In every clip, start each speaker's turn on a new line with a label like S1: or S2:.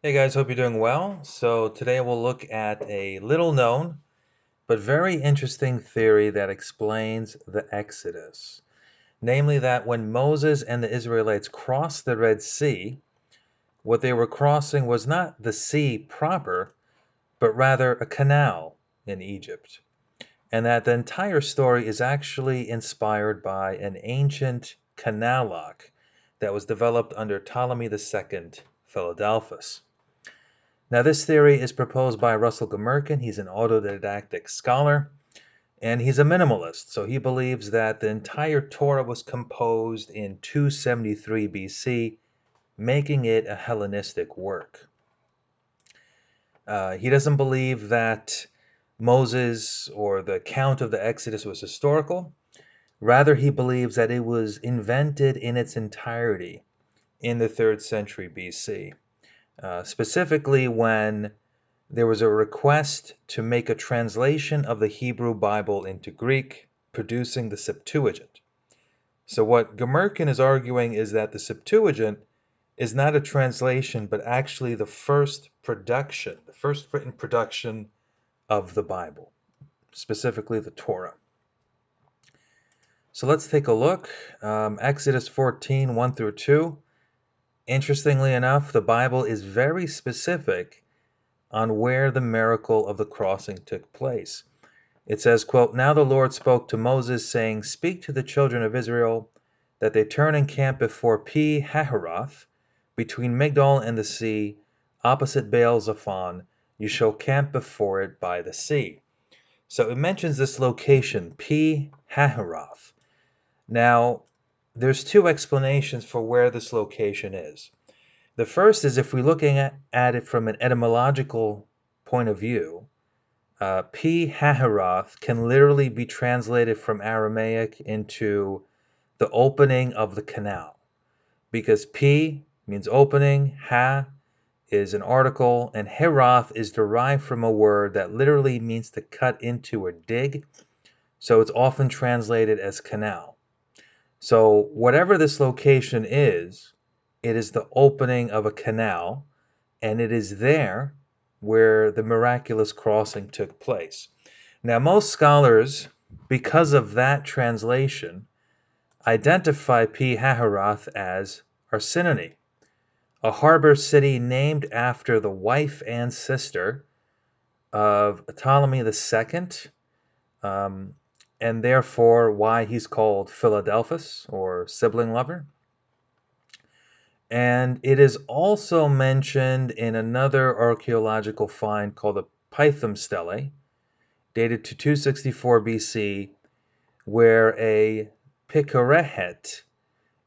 S1: Hey guys, hope you're doing well. So today we'll look at a little known but very interesting theory that explains the Exodus. Namely, that when Moses and the Israelites crossed the Red Sea, what they were crossing was not the sea proper, but rather a canal in Egypt. And that the entire story is actually inspired by an ancient canal lock that was developed under Ptolemy II Philadelphus. Now, this theory is proposed by Russell Gmirkin. He's an autodidactic scholar, and he's a minimalist. So he believes that the entire Torah was composed in 273 BC, making it a Hellenistic work. He doesn't believe that Moses or the account of the Exodus was historical. Rather, he believes that it was invented in its entirety in the 3rd century BC, specifically when there was a request to make a translation of the Hebrew Bible into Greek, producing the Septuagint. So, what Gmirkin is arguing is that the Septuagint is not a translation, but actually the first production, the first written production of the Bible, specifically the Torah. So, let's take a look. Exodus 14, 1 through 2. Interestingly enough, the Bible is very specific on where the miracle of the crossing took place. It says, quote, "Now the Lord spoke to Moses, saying, Speak to the children of Israel that they turn and camp before pi-hahiroth, between Migdol and the sea, opposite Baal-zephon. You shall camp before it by the sea." So it mentions this location, pi-hahiroth. Now, there's two explanations for where this location is. The first is if we're looking at it from an etymological point of view, pi-hahiroth can literally be translated from Aramaic into the opening of the canal, because pi means opening, ha is an article, and hiroth is derived from a word that literally means to cut into or dig, so it's often translated as canal. So whatever this location is, it is the opening of a canal, and it is there where the miraculous crossing took place. Now, most scholars, because of that translation, identify pi-hahiroth as Arsinoe, a harbor city named after the wife and sister of Ptolemy II, um, and therefore why he's called Philadelphus or sibling lover. And it is also mentioned in another archaeological find called the Python Stele, dated to 264 BC, where a pi-hahiroth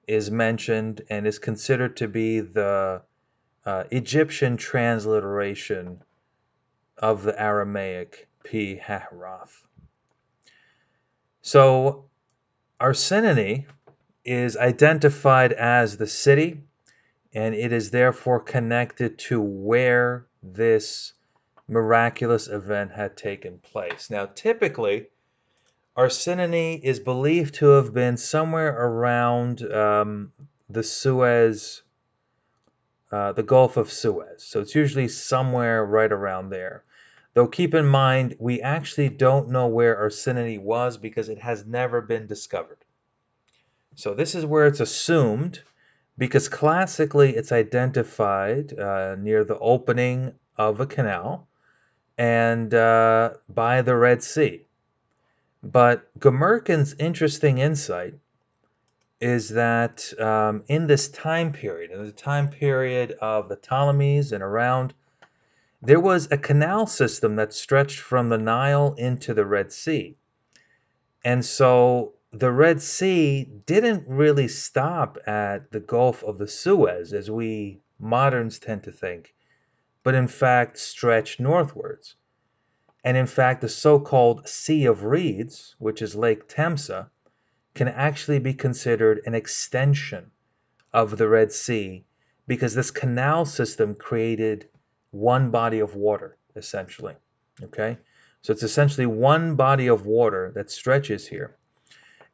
S1: is mentioned and is considered to be the Egyptian transliteration of the Aramaic pi-hahiroth. So Arsinoe is identified as the city, and it is therefore connected to where this miraculous event had taken place. Now, typically, Arsinoe is believed to have been somewhere around the Suez, the Gulf of Suez. So it's usually somewhere right around there. Though keep in mind, we actually don't know where Arsinoe was because it has never been discovered. So this is where it's assumed, because classically it's identified near the opening of a canal and by the Red Sea. But Gmirkin's interesting insight is that in this time period, in the time period of the Ptolemies and around, there was a canal system that stretched from the Nile into the Red Sea. And so the Red Sea didn't really stop at the Gulf of the Suez, as we moderns tend to think, but in fact stretched northwards. And in fact, the so-called Sea of Reeds, which is Lake Temsa, can actually be considered an extension of the Red Sea, because this canal system created one body of water, essentially. Okay? So it's essentially one body of water that stretches here.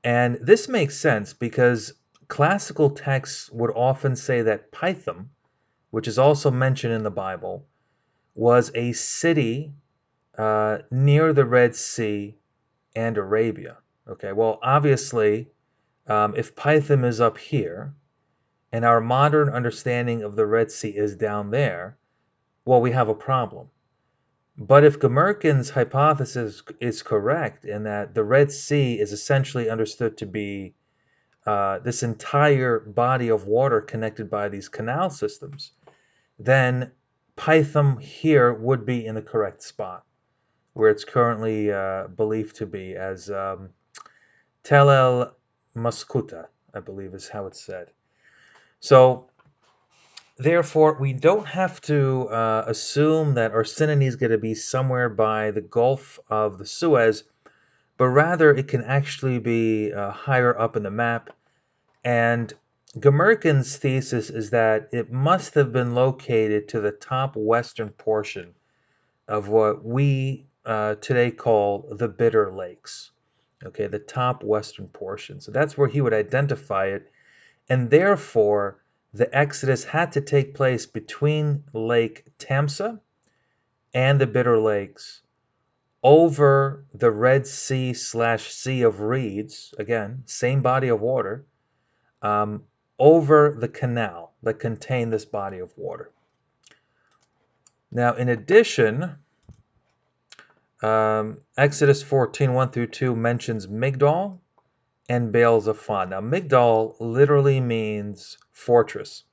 S1: And this makes sense because classical texts would often say that Pithom, which is also mentioned in the Bible, was a city near the Red Sea and Arabia. Okay, well, obviously, if Pithom is up here and our modern understanding of the Red Sea is down there, well, we have a problem. But if Gmirkin's hypothesis is correct in that the Red Sea is essentially understood to be this entire body of water connected by these canal systems, then Pithom here would be in the correct spot, where it's currently believed to be as Tel El Maskuta, I believe is how it's said. So, therefore, we don't have to assume that Arsinoe is going to be somewhere by the Gulf of the Suez, but rather it can actually be higher up in the map. And Gmirkin's thesis is that it must have been located to the top western portion of what we today call the Bitter Lakes. Okay, the top western portion. So that's where he would identify it. And therefore, the Exodus had to take place between Lake Tamsa and the Bitter Lakes over the Red Sea slash Sea of Reeds, again, same body of water, um, over the canal that contained this body of water. Now, in addition, Exodus 14, 1 through 2 mentions Migdol and Baal Zephon. Now, Migdol literally means fortress.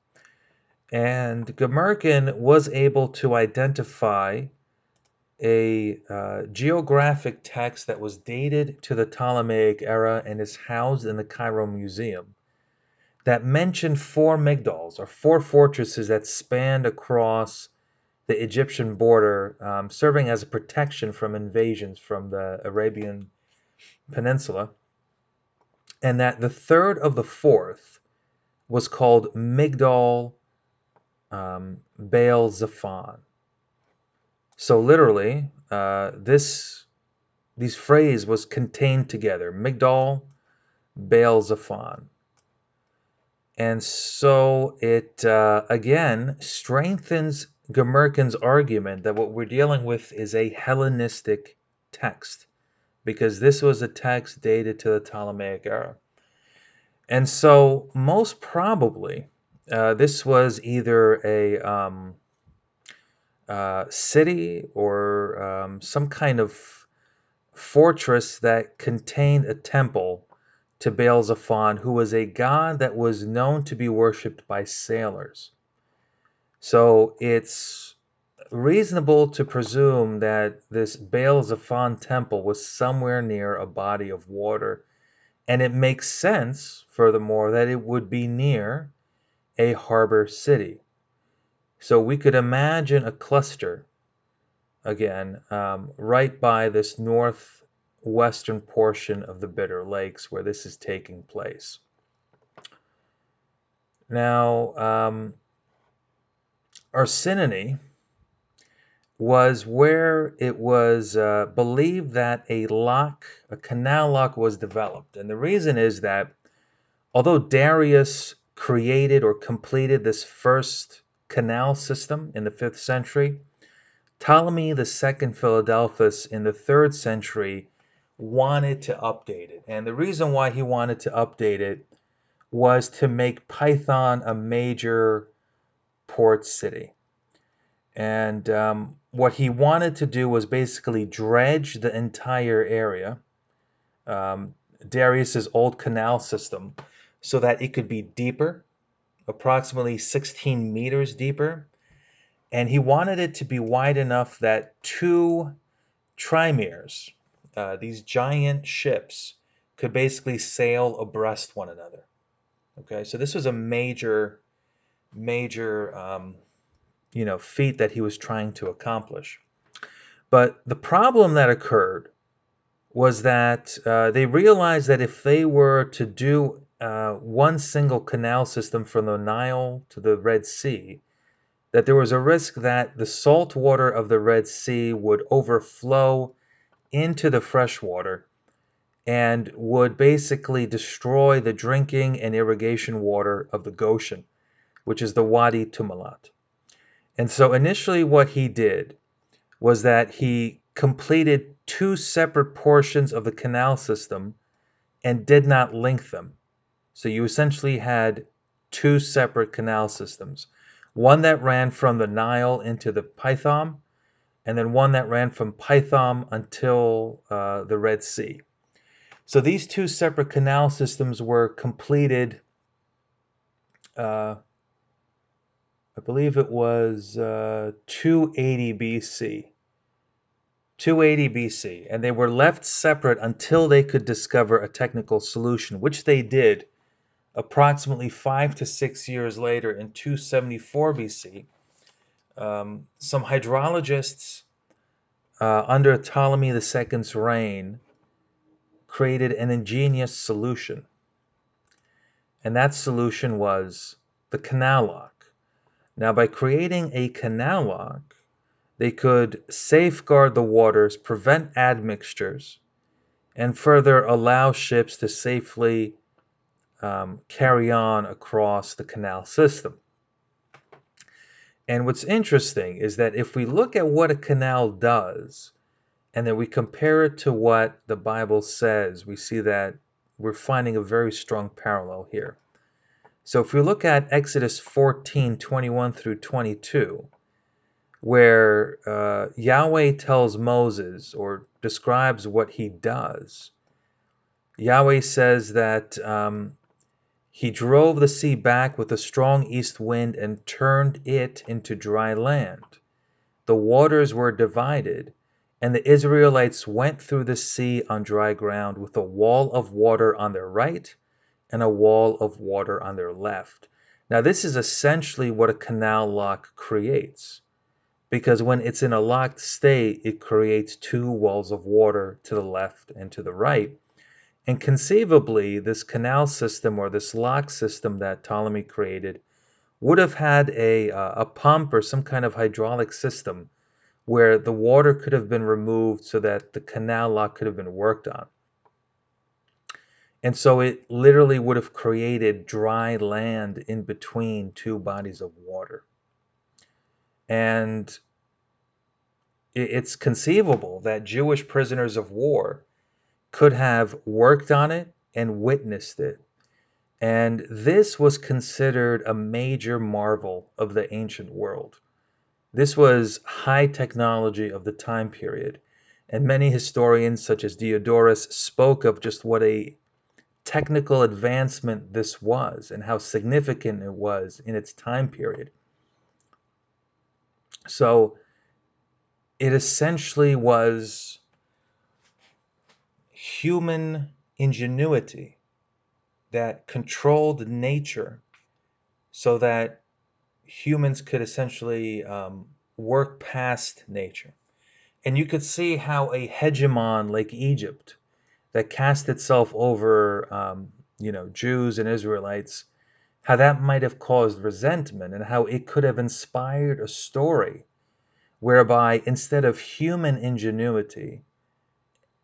S1: And Gmirkin was able to identify a geographic text that was dated to the Ptolemaic era and is housed in the Cairo Museum that mentioned four Migdols, or four fortresses that spanned across the Egyptian border, serving as a protection from invasions from the Arabian Peninsula, and that the third of the fourth was called Migdol Baal Zephon. So literally, these phrase was contained together, Migdol Baal Zephon. And so it, again, strengthens Gmirkin's argument that what we're dealing with is a Hellenistic text, because this was a text dated to the Ptolemaic era. And so, most probably, this was either a city or some kind of fortress that contained a temple to Baal Zephon, who was a god that was known to be worshipped by sailors. So it's reasonable to presume that this Baal Zephon temple was somewhere near a body of water, and it makes sense, furthermore, that it would be near a harbor city. So we could imagine a cluster, again, right by this northwestern portion of the Bitter Lakes where this is taking place. Now, Arsinoe was where it was believed that a canal lock was developed. And the reason is that although Darius created or completed this first canal system in the 5th century, Ptolemy II Philadelphus in the 3rd century wanted to update it. And the reason why he wanted to update it was to make Python a major port city. And what he wanted to do was basically dredge the entire area, Darius's old canal system, so that it could be deeper, approximately 16 meters deeper. And he wanted it to be wide enough that two trimeres, these giant ships, could basically sail abreast one another. Okay, so this was a major feat that he was trying to accomplish. But the problem that occurred was that they realized that if they were to do one single canal system from the Nile to the Red Sea, that there was a risk that the salt water of the Red Sea would overflow into the fresh water and would basically destroy the drinking and irrigation water of the Goshen, which is the Wadi Tumalat. And so initially what he did was that he completed two separate portions of the canal system and did not link them. So you essentially had two separate canal systems, one that ran from the Nile into the Python, and then one that ran from Python until the Red Sea. So these two separate canal systems were completed, uh, I believe it was 280 BC. 280 BC, and they were left separate until they could discover a technical solution, which they did approximately 5 to 6 years later in 274 BC. Some hydrologists under Ptolemy II's reign created an ingenious solution, and that solution was the canal lock. Now, by creating a canal lock, they could safeguard the waters, prevent admixtures, and further allow ships to safely carry on across the canal system. And what's interesting is that if we look at what a canal does, and then we compare it to what the Bible says, we see that we're finding a very strong parallel here. So if we look at Exodus 14:21 through 22, where Yahweh tells Moses or describes what he does, Yahweh says that he drove the sea back with a strong east wind and turned it into dry land. The waters were divided, and the Israelites went through the sea on dry ground with a wall of water on their right and a wall of water on their left. Now, this is essentially what a canal lock creates, because when it's in a locked state, it creates two walls of water to the left and to the right. And conceivably, this canal system or this lock system that Ptolemy created would have had a pump or some kind of hydraulic system where the water could have been removed so that the canal lock could have been worked on. And so it literally would have created dry land in between two bodies of water. And it's conceivable that Jewish prisoners of war could have worked on it and witnessed it. And this was considered a major marvel of the ancient world. This was high technology of the time period. And many historians, such as Diodorus, spoke of just what a technical advancement this was and how significant it was in its time period. So it essentially was human ingenuity that controlled nature so that humans could essentially work past nature. And you could see how a hegemon like Egypt that cast itself over, Jews and Israelites, how that might have caused resentment and how it could have inspired a story whereby instead of human ingenuity,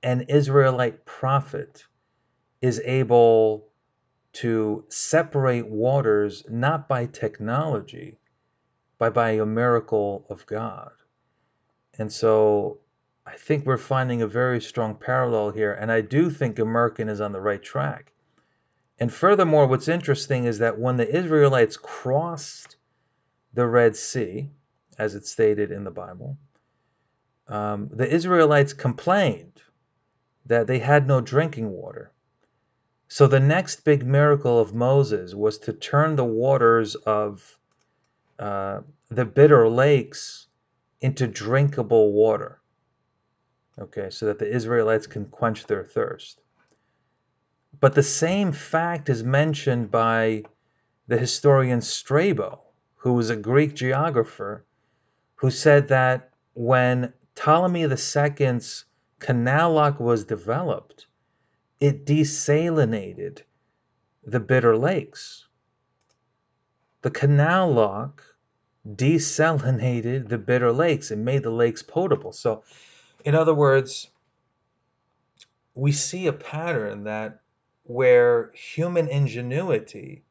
S1: an Israelite prophet is able to separate waters not by technology, but by a miracle of God. And so I think we're finding a very strong parallel here, and I do think Gmirkin is on the right track. And furthermore, what's interesting is that when the Israelites crossed the Red Sea, as it's stated in the Bible, the Israelites complained that they had no drinking water. So the next big miracle of Moses was to turn the waters of the bitter lakes into drinkable water. Okay, so that the Israelites can quench their thirst. But the same fact is mentioned by the historian Strabo, who was a Greek geographer, who said that when Ptolemy II's canal lock was developed, it desalinated the bitter lakes. The canal lock desalinated the bitter lakes and made the lakes potable. So, in other words, we see a pattern that where human ingenuity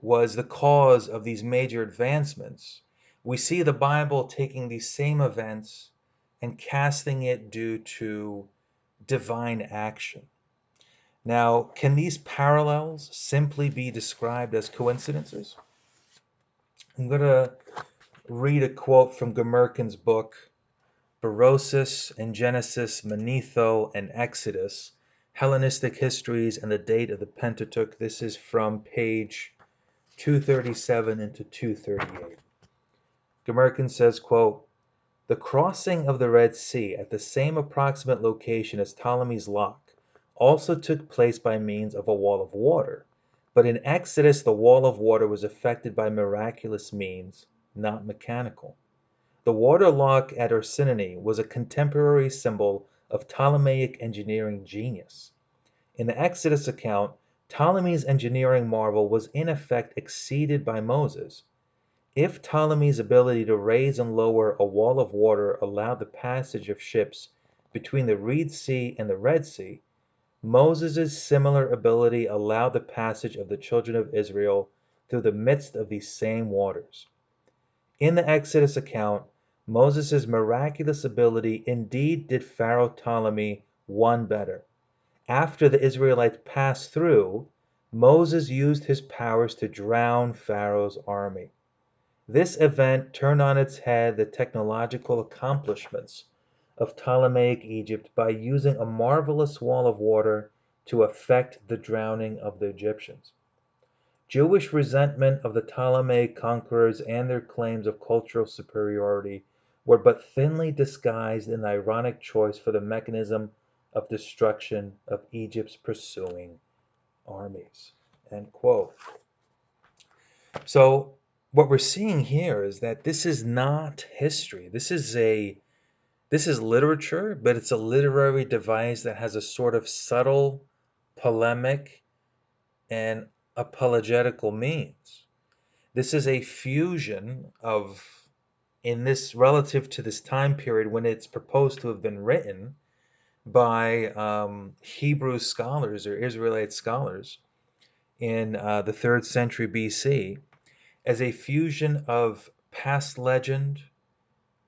S1: was the cause of these major advancements, we see the Bible taking these same events and casting it due to divine action. Now, can these parallels simply be described as coincidences? I'm going to read a quote from Gmirkin's book, Berosus and Genesis, Manetho and Exodus, Hellenistic Histories and the Date of the Pentateuch. This is from page 237 into 238. Gmirkin says, quote, "The crossing of the Red Sea at the same approximate location as Ptolemy's lock also took place by means of a wall of water, but in Exodus the wall of water was effected by miraculous means, not mechanical. The water lock at Ursinini was a contemporary symbol of Ptolemaic engineering genius. In the Exodus account, Ptolemy's engineering marvel was in effect exceeded by Moses. If Ptolemy's ability to raise and lower a wall of water allowed the passage of ships between the Reed Sea and the Red Sea, Moses' similar ability allowed the passage of the children of Israel through the midst of these same waters. In the Exodus account, Moses' miraculous ability indeed did Pharaoh Ptolemy one better. After the Israelites passed through, Moses used his powers to drown Pharaoh's army. This event turned on its head the technological accomplishments of Ptolemaic Egypt by using a marvelous wall of water to effect the drowning of the Egyptians. Jewish resentment of the Ptolemaic conquerors and their claims of cultural superiority were but thinly disguised in the ironic choice for the mechanism of destruction of Egypt's pursuing armies." End quote. So what we're seeing here is that this is not history. This is literature, but it's a literary device that has a sort of subtle polemic and apologetical means. This is a fusion of, in this relative to this time period when it's proposed to have been written by Hebrew scholars or Israelite scholars in the 3rd century BC, as a fusion of past legend,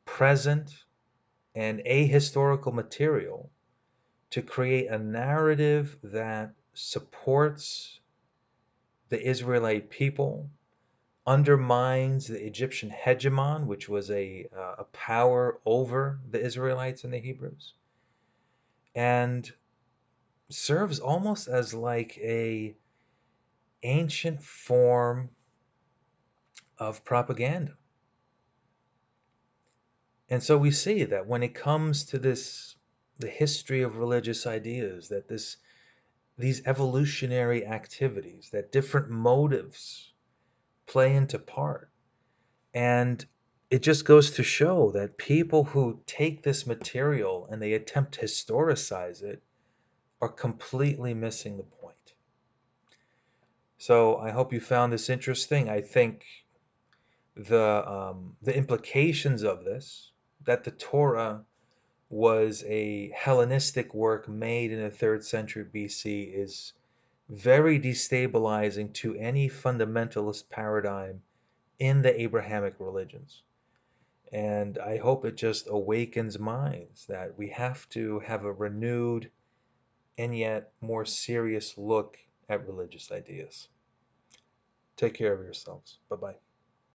S1: present, and ahistorical material to create a narrative that supports the Israelite people, undermines the Egyptian hegemon, which was a power over the Israelites and the Hebrews, and serves almost as like a ancient form of propaganda. And so we see that when it comes to this, the history of religious ideas, that these evolutionary activities, that different motives play into part. And it just goes to show that people who take this material and they attempt to historicize it are completely missing the point. So I hope you found this interesting. I think the implications of this, that the Torah was a Hellenistic work made in the 3rd century BC, is very destabilizing to any fundamentalist paradigm in the Abrahamic religions. And I hope it just awakens minds that we have to have a renewed and yet more serious look at religious ideas. Take care of yourselves. Bye bye.